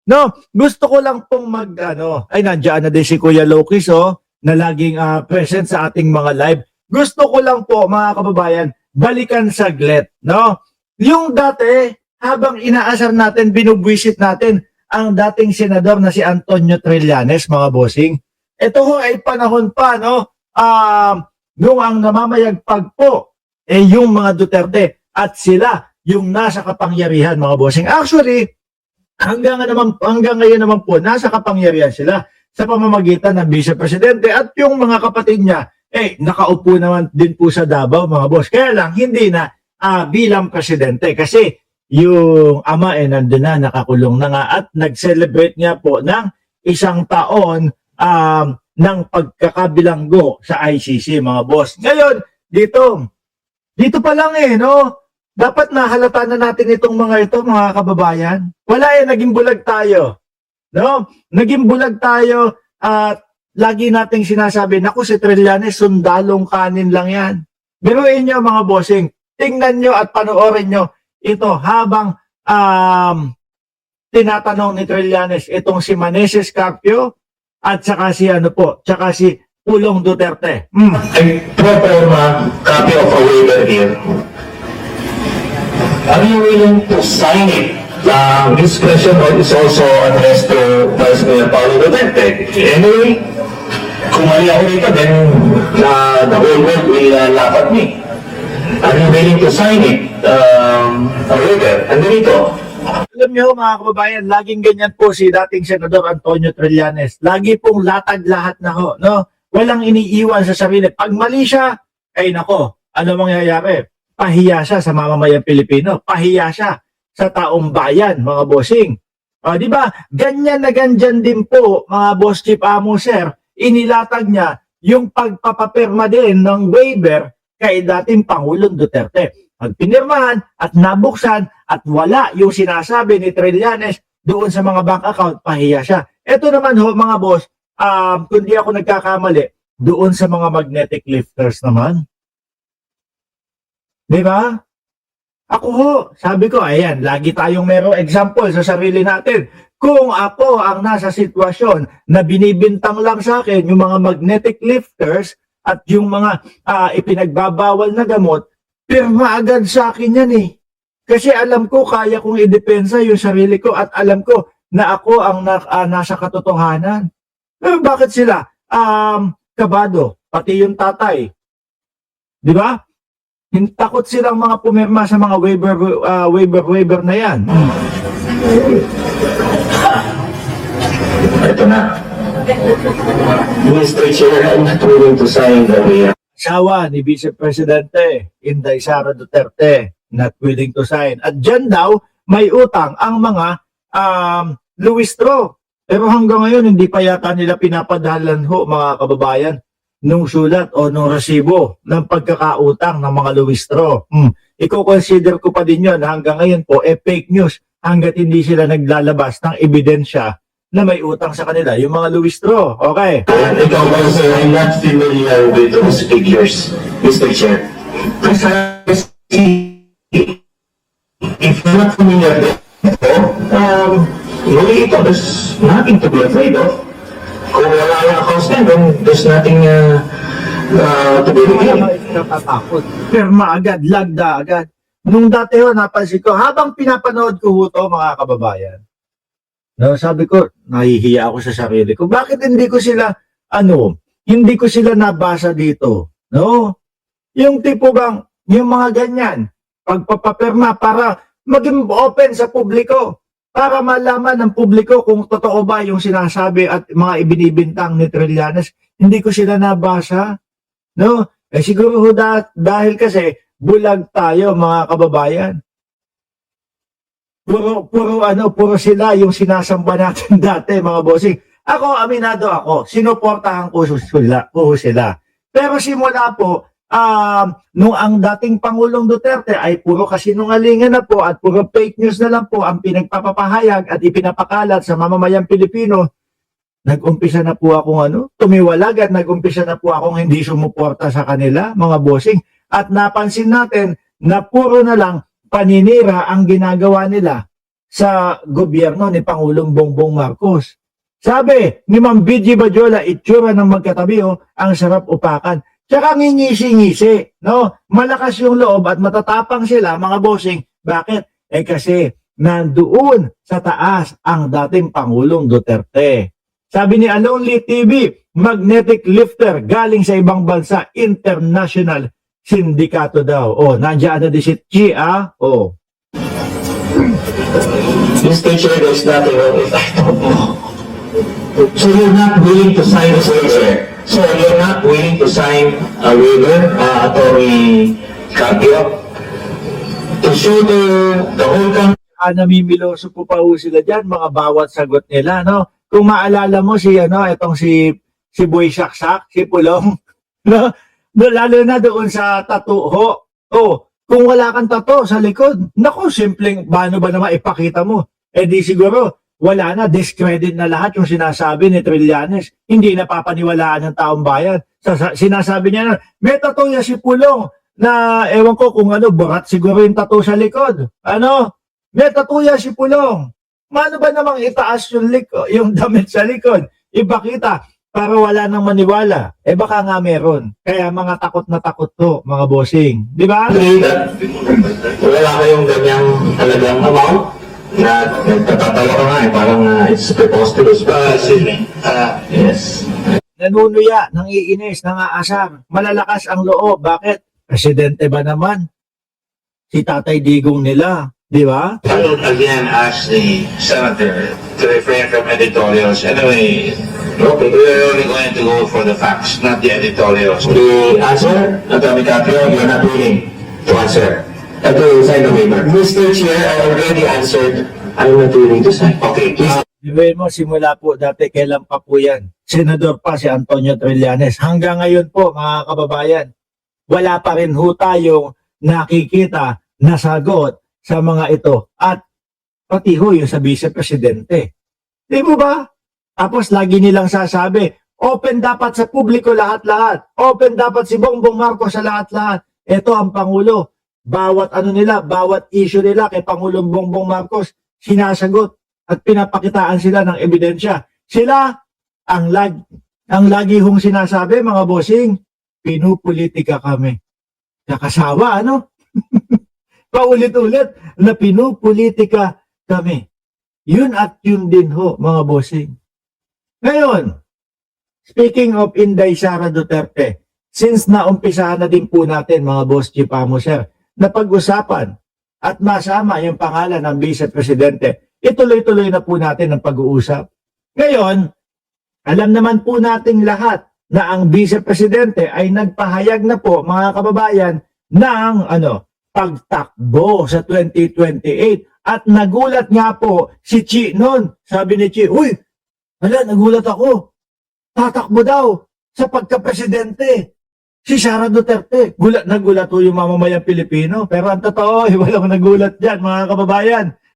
No, gusto ko lang pong ay nandiyan na din si Kuya Lokis, na laging present sa ating mga live. Gusto ko lang po, mga kababayan, balikan saglit, no? Yung dati, habang inaasar natin, binubwisit natin ang dating senador na si Antonio Trillanes, mga bossing. Ito ho ay panahon pa, no? Nung ang namamayagpag po, yung mga Duterte at sila yung nasa kapangyarihan, mga bossing. Actually, hanggang ngayon naman po, nasa kapangyarihan sila sa pamamagitan ng Vice Presidente at yung mga kapatid niya, nakaupo naman din po sa Davao, mga boss. Kaya lang, hindi na bilang presidente kasi yung ama nandun na, nakakulong na nga at nag-celebrate niya po ng 1 taon ng pagkakabilanggo sa ICC, mga boss. Ngayon, dito pa lang no? Dapat nahalata na natin itong mga ito, mga kababayan. Wala naging bulag tayo. No? Naging bulag tayo at lagi nating sinasabi, naku si Trillanes, sundalong kanin lang yan. Biruin nyo mga bossing, tingnan nyo at panoorin nyo ito habang tinatanong ni Trillanes itong si Meneses Carpio at saka si saka si Pulong Duterte. I prepare a copy of a waiver here. Are you willing to sign it? This question is also addressed to Vice Mayor Paulo Duterte. Anyway, kung mali ako dito, then the whole world will laugh at me. Are you willing to sign it? A waiver. And dito. Alam nyo mga kababayan, laging ganyan po si dating Senador Antonio Trillanes. Lagi pong latag lahat na ho. No? Walang iniiwan sa sarili. Pag mali siya, nako, ano mangyayari? Pahiya siya sa mamamayang Pilipino. Pahiya siya sa taong bayan, mga bossing. Di ba? Ganyan na ganyan din po, mga boss chief amo sir, inilatag niya yung pagpapapirma din ng waiver kay dating Pangulong Duterte. Pag pinirmahan at nabuksan at wala yung sinasabi ni Trillanes doon sa mga bank account, pahiya siya. Ito naman ho, mga boss, kung di ako nagkakamali, doon sa mga magnetic lifters naman. Di ba? Ako ho, sabi ko, ayan, lagi tayong merong example sa sarili natin. Kung ako ang nasa sitwasyon na binibintang lang sa akin yung mga magnetic lifters at yung mga ipinagbabawal na gamot, pirma agad sa akin yan Kasi alam ko, kaya kong idepensa yung sarili ko at alam ko na ako ang nasa katotohanan. Bakit sila? Kabado, pati yung tatay. Di ba? Takot silang mga pumirma sa mga waiver na yan. Ito na. Mr. Chair, I'm not willing to sign the waiver. Asawa ni Vice Presidente Inday Sara Duterte, not willing to sign. At dyan daw, may utang ang mga luwistro. Pero hanggang ngayon, hindi pa yata nila pinapadalan ho, mga kababayan, nung sulat o nung resibo ng pagkakautang ng mga luwistro. Iko-consider ko pa din yun na hanggang ngayon po, fake news hanggat hindi sila naglalabas ng ebidensya na may utang sa kanila, yung mga luwistro. Okay. And ikaw ba, sir, I'm not familiar with those figures, Mr. Chair. Kasi, if you're not familiar with really ito, there's nothing to be afraid of. Kung wala yung accounts na, then there's nothing to be revealed. Natatakot. Pirma agad, lagda agad. Nung dati ho, napansin ko, habang pinapanood ko ho to, mga kababayan, no, sabi ko, nahihiya ako sa sarili ko. Bakit hindi ko sila, hindi ko sila nabasa dito? No? Yung tipo bang, yung mga ganyan, pagpapapirma para maging open sa publiko. Para malaman ng publiko kung totoo ba yung sinasabi at mga ibinibintang ni Trillanes, hindi ko sila nabasa. No? Siguro dahil kasi bulag tayo, mga kababayan. Puro sila yung sinasamba natin dati, mga bossing. Ako, aminado ako, sinuportahan ko sila. Pero simula po, nung ang dating Pangulong Duterte ay puro kasinungalingan na po at puro fake news na lang po ang pinagpapahayag at ipinapakalat sa mamamayang Pilipino, nag-umpisa na po akong tumiwalag at nag-umpisa na po akong hindi sumuporta sa kanila, mga bossing. At napansin natin na puro na lang paninira ang ginagawa nila sa gobyerno ni Pangulong Bongbong Marcos. Sabi ni Ma'am BG Badyola, itsura ng magkatabi, ang sarap upakan. Tsaka ngingisi-ngisi, no? Malakas yung loob at matatapang sila, mga bossing. Bakit? Kasi nandoon sa taas ang dating Pangulong Duterte. Sabi ni Alonly TV, magnetic lifter galing sa ibang bansa, international sindikato daw. Nandiyan na din si Chi, Mr. Chair, there's nothing wrong with I don't know. So you're not willing to sign a waiver? So you're not willing to sign a waiver, Attorney Capio, to show the whole country? Namimiloso po pa sila dyan, mga bawat sagot nila, no? Kung maalala mo itong si Boy Saksak, si Pulong, no? Lalo na doon sa tattoo ho. Kung wala kang tattoo sa likod, naku, simpleng, paano ba naman ipakita mo? Di siguro, wala na, discredit na lahat yung sinasabi ni Trillanes. Hindi napapaniwalaan ng taong bayan. Sinasabi niya na, may tattoo niya si Pulong na, ewan ko kung burat siguro yung tattoo sa likod. May tattoo niya si Pulong. Paano ba namang itaas yung damit sa likod? Ipakita para wala nang maniwala. Baka nga meron. Kaya mga takot na takot to, mga bossing. Di ba? Wala kayong ganyang talagang amount na nagtatatawa ka nga parang it's preposterous. Yes. Nanunuya, nangiinis, nangaasar. Malalakas ang loob. Bakit? Presidente ba naman? Si Tatay Digong nila. Di ba? I would again ask the senator to refrain from editorials. Anyway, Okay. we're only going to go for the facts, not the editorials. The answer, Attorney Capio, you're not willing to answer. Okay, sign the waiver. Mr. Chair, I already answered. I'm not willing to sign. Okay, please. Dibayin mo, simula po dati, kailan pa po yan? Senador pa si Antonio Trillanes. Hanggang ngayon po, mga kababayan, wala pa rin ho tayong nakikita na sagot sa mga ito. At pati ho yung sa vice-presidente. Di mo ba? Tapos lagi nilang sasabi, open dapat sa publiko lahat-lahat. Open dapat si Bongbong Marcos sa lahat-lahat. Ito ang Pangulo. Bawat bawat issue nila kay Pangulong Bongbong Marcos, sinasagot at pinapakitaan sila ng ebidensya. Sila, ang lagi hong sinasabi, mga bossing, pinupolitika kami. Nakasawa, Paulit-ulit na pinupolitika kami. Yun at yun din ho, mga bossing. Ngayon, speaking of Inday Sara Duterte, since naumpisahan na din po natin, mga boss Chipamo sir, na pag-usapan at masama yung pangalan ng vice-presidente, ituloy-tuloy na po natin ang pag-uusap. Ngayon, alam naman po nating lahat na ang vice-presidente ay nagpahayag na po, mga kababayan, ng pagtakbo sa 2028. At nagulat nga po si Chi noon. Sabi ni Chi, uy, nagulat ako. Tatakbo daw sa pagka-presidente si Sara Duterte. Nagulat po yung mamamayang Pilipino. Pero ang totoo, walang nagulat dyan, mga kababayan.